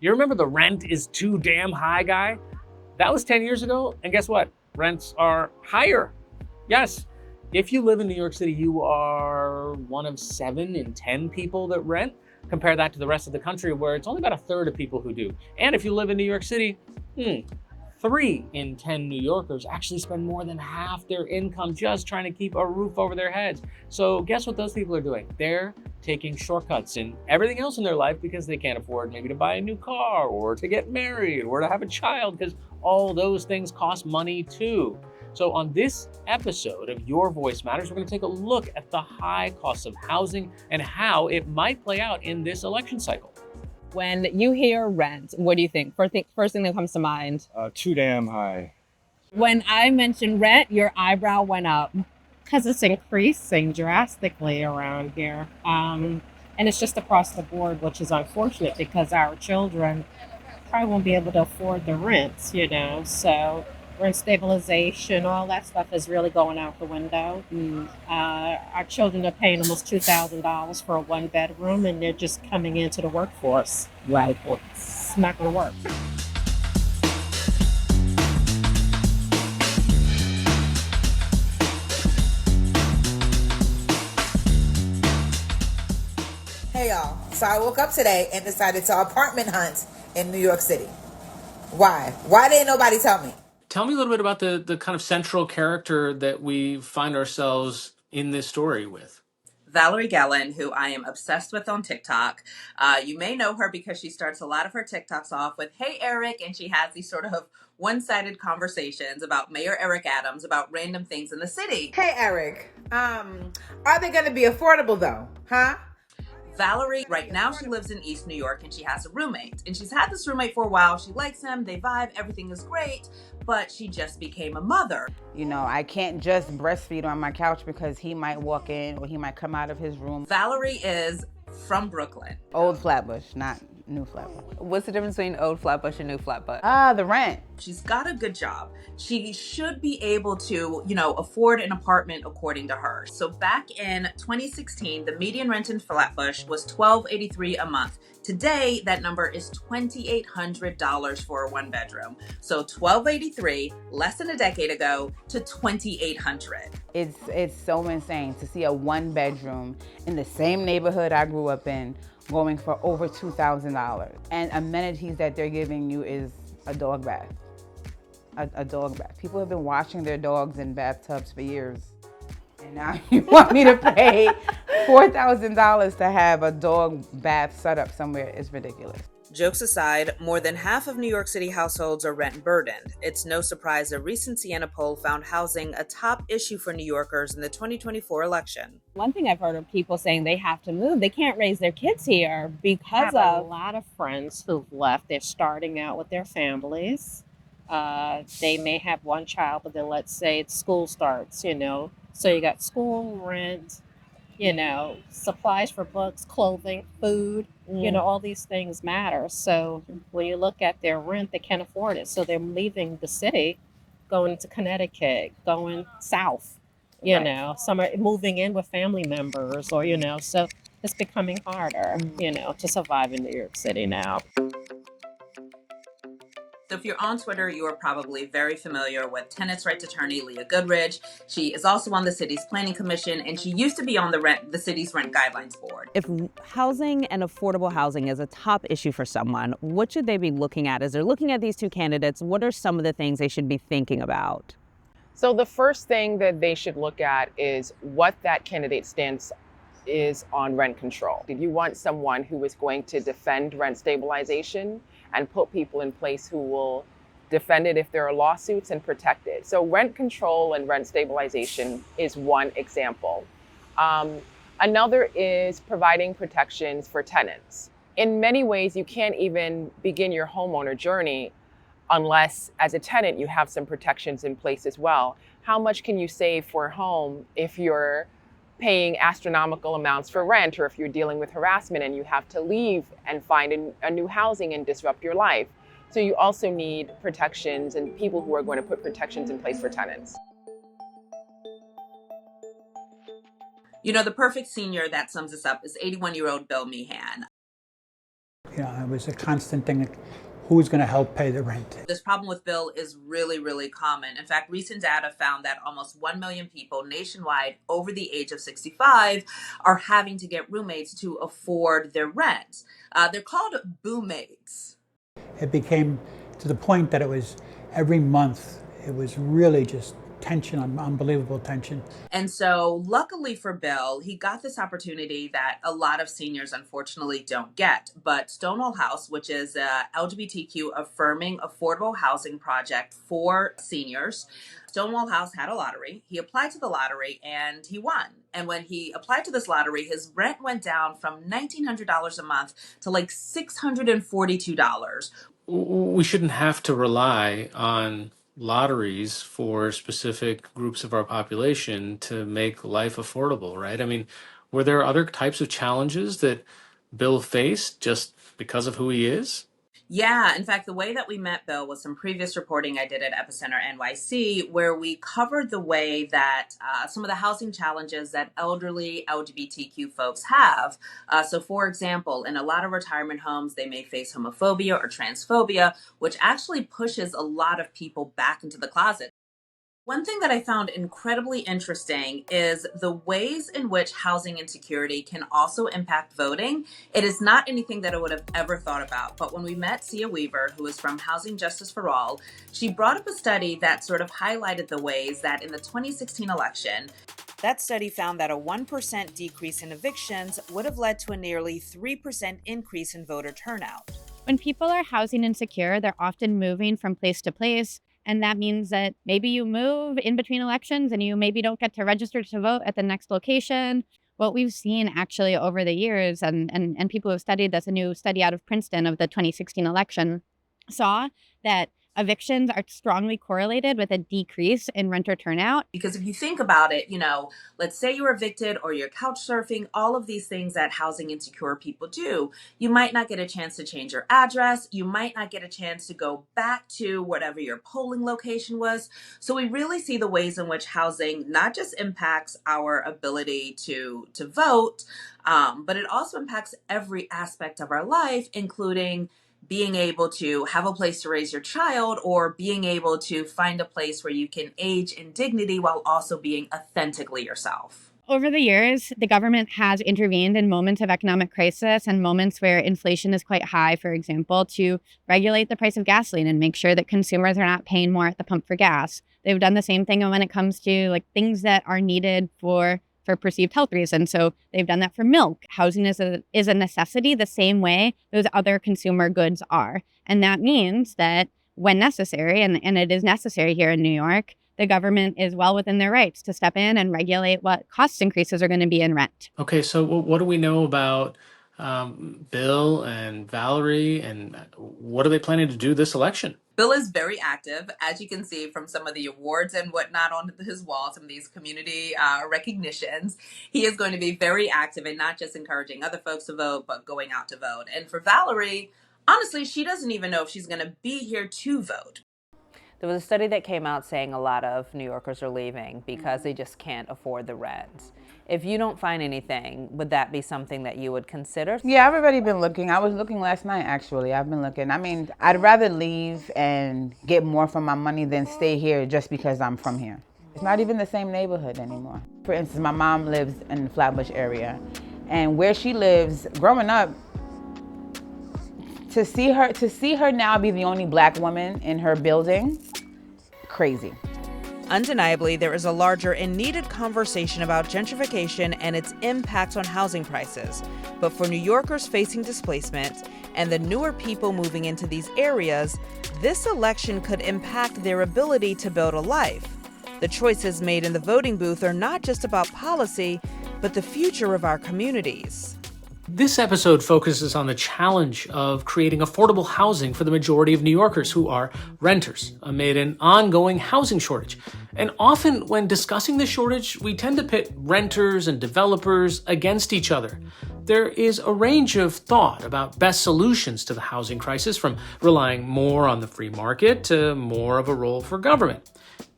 You remember the rent is too damn high guy? That was 10 years ago, and guess what? Rents are higher. Yes, if you live in New York City, you are one of 7 in 10 people that rent. Compare that to the rest of the country where it's only about a third of people who do. And if you live in New York City, 3 in 10 New Yorkers actually spend more than half their income just trying to keep a roof over their heads. So guess what those people are doing? They're taking shortcuts in everything else in their life because they can't afford maybe to buy a new car or to get married or to have a child, because all those things cost money too. So on this episode of Your Voice Matters, we're going to take a look at the high costs of housing and how it might play out in this election cycle. When you hear rent, what do you think? First thing that comes to mind? Too damn high. When I mentioned rent, your eyebrow went up. Because it's increasing drastically around here. And it's just across the board, which is unfortunate because our children probably won't be able to afford the rents, So rent stabilization, all that stuff is really going out the window. Our children are paying almost $2,000 for a 1-bedroom, and they're just coming into the workforce. Right. It's not going to work. Hey y'all, so I woke up today and decided to apartment hunt in New York City. Why? Why didn't nobody tell me? Tell me a little bit about the kind of central character that we find ourselves in this story with. Valerie Gallen, who I am obsessed with on TikTok. You may know her because she starts a lot of her TikToks off with, "Hey, Eric," and she has these sort of one-sided conversations about Mayor Eric Adams, about random things in the city. Hey Eric, are they gonna be affordable though, huh? Valerie, right now she lives in East New York and she has a roommate. And she's had this roommate for a while. She likes him, they vibe, everything is great, but she just became a mother. I can't just breastfeed on my couch because he might walk in or he might come out of his room. Valerie is from Brooklyn. Old Flatbush, not New Flatbush. What's the difference between Old Flatbush and New Flatbush? The rent. She's got a good job. She should be able to, afford an apartment according to her. So back in 2016, the median rent in Flatbush was $1,283 a month. Today, that number is $2,800 for a 1-bedroom. So $1,283, less than a decade ago, to $2,800. It's so insane to see a 1-bedroom in the same neighborhood I grew up in going for over $2,000. And amenities that they're giving you is a dog bath. A dog bath. People have been washing their dogs in bathtubs for years. And now you want me to pay $4,000 to have a dog bath set up somewhere? It's ridiculous. Jokes aside, more than half of New York City households are rent burdened. It's no surprise a recent Siena poll found housing a top issue for New Yorkers in the 2024 election. One thing I've heard of people saying they have to move. They can't raise their kids here because I have of a lot of friends who've left. They're starting out with their families. They may have one child, but then let's say it's school starts, So you got school, rent, supplies for books, clothing, food, all these things matter. So when you look at their rent, they can't afford it. So they're leaving the city, going to Connecticut, going south, some are moving in with family members or, so it's becoming harder, to survive in New York City now. So if you're on Twitter, you are probably very familiar with Tenants' rights attorney, Leah Goodridge. She is also on the city's Planning Commission, and she used to be on the city's Rent Guidelines Board. If housing and affordable housing is a top issue for someone, what should they be looking at? As they're looking at these two candidates, what are some of the things they should be thinking about? So the first thing that they should look at is what that candidate stance is on rent control. If you want someone who is going to defend rent stabilization and put people in place who will defend it if there are lawsuits and protect it. So rent control and rent stabilization is one example. Another is providing protections for tenants. In many ways, you can't even begin your homeowner journey unless, as a tenant, you have some protections in place as well. How much can you save for a home if you're paying astronomical amounts for rent, or if you're dealing with harassment and you have to leave and find a new housing and disrupt your life? So you also need protections and people who are going to put protections in place for tenants. The perfect senior that sums us up is 81-year-old Bill Meehan. It was a constant thing, like, who's going to help pay the rent? This problem with Bill is really, really common. In fact, recent data found that almost 1 million people nationwide over the age of 65 are having to get roommates to afford their rent. They're called boommates. It became to the point that it was every month, it was really just tension, unbelievable tension. And so luckily for Bill, he got this opportunity that a lot of seniors unfortunately don't get. But Stonewall House, which is a LGBTQ affirming affordable housing project for seniors, Stonewall House had a lottery. He applied to the lottery and he won. And when he applied to this lottery, his rent went down from $1,900 a month to like $642. We shouldn't have to rely on lotteries for specific groups of our population to make life affordable, right? I mean, were there other types of challenges that Bill faced just because of who he is? Yeah, in fact, the way that we met Bill was some previous reporting I did at Epicenter NYC, where we covered the way that some of the housing challenges that elderly LGBTQ folks have. So, for example, in a lot of retirement homes, they may face homophobia or transphobia, which actually pushes a lot of people back into the closet. One thing that I found incredibly interesting is the ways in which housing insecurity can also impact voting. It is not anything that I would have ever thought about, but when we met Cea Weaver, who is from Housing Justice for All, she brought up a study that sort of highlighted the ways that in the 2016 election, that study found that a 1% decrease in evictions would have led to a nearly 3% increase in voter turnout. When people are housing insecure, they're often moving from place to place. And that means that maybe you move in between elections and you maybe don't get to register to vote at the next location. What we've seen actually over the years, and people who have studied this, a new study out of Princeton of the 2016 election, saw that evictions are strongly correlated with a decrease in renter turnout. Because if you think about it, let's say you're evicted or you're couch surfing, all of these things that housing insecure people do. You might not get a chance to change your address. You might not get a chance to go back to whatever your polling location was. So we really see the ways in which housing not just impacts our ability to vote, but it also impacts every aspect of our life, including being able to have a place to raise your child or being able to find a place where you can age in dignity while also being authentically yourself. Over the years, the government has intervened in moments of economic crisis and moments where inflation is quite high, for example, to regulate the price of gasoline and make sure that consumers are not paying more at the pump for gas. They've done the same thing when it comes to things that are needed for perceived health reasons. So they've done that for milk. Housing is a necessity the same way those other consumer goods are. And that means that when necessary, and it is necessary here in New York, the government is well within their rights to step in and regulate what cost increases are going to be in rent. Okay, so what do we know about Bill and Valerie, and what are they planning to do this election? Bill is very active, as you can see from some of the awards and whatnot on his wall, some of these community recognitions. He is going to be very active in not just encouraging other folks to vote, but going out to vote. And for Valerie, honestly, she doesn't even know if she's going to be here to vote. There was a study that came out saying a lot of New Yorkers are leaving because they just can't afford the rent. If you don't find anything, would that be something that you would consider? Yeah, I've already been looking. I was looking last night, actually. I've been looking. I mean, I'd rather leave and get more for my money than stay here just because I'm from here. It's not even the same neighborhood anymore. For instance, my mom lives in the Flatbush area, and where she lives, growing up, to see her now be the only black woman in her building, crazy. Undeniably, there is a larger and needed conversation about gentrification and its impacts on housing prices. But for New Yorkers facing displacement and the newer people moving into these areas, this election could impact their ability to build a life. The choices made in the voting booth are not just about policy, but the future of our communities. This episode focuses on the challenge of creating affordable housing for the majority of New Yorkers who are renters amid an ongoing housing shortage. And often when discussing the shortage, we tend to pit renters and developers against each other. There is a range of thought about best solutions to the housing crisis, from relying more on the free market to more of a role for government.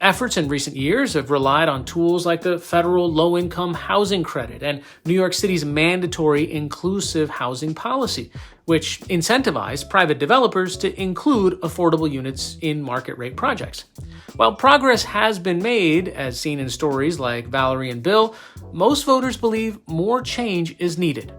Efforts in recent years have relied on tools like the federal low-income housing credit and New York City's mandatory inclusive housing policy, which incentivize private developers to include affordable units in market rate projects. While progress has been made, as seen in stories like Valerie and Bill, most voters believe more change is needed.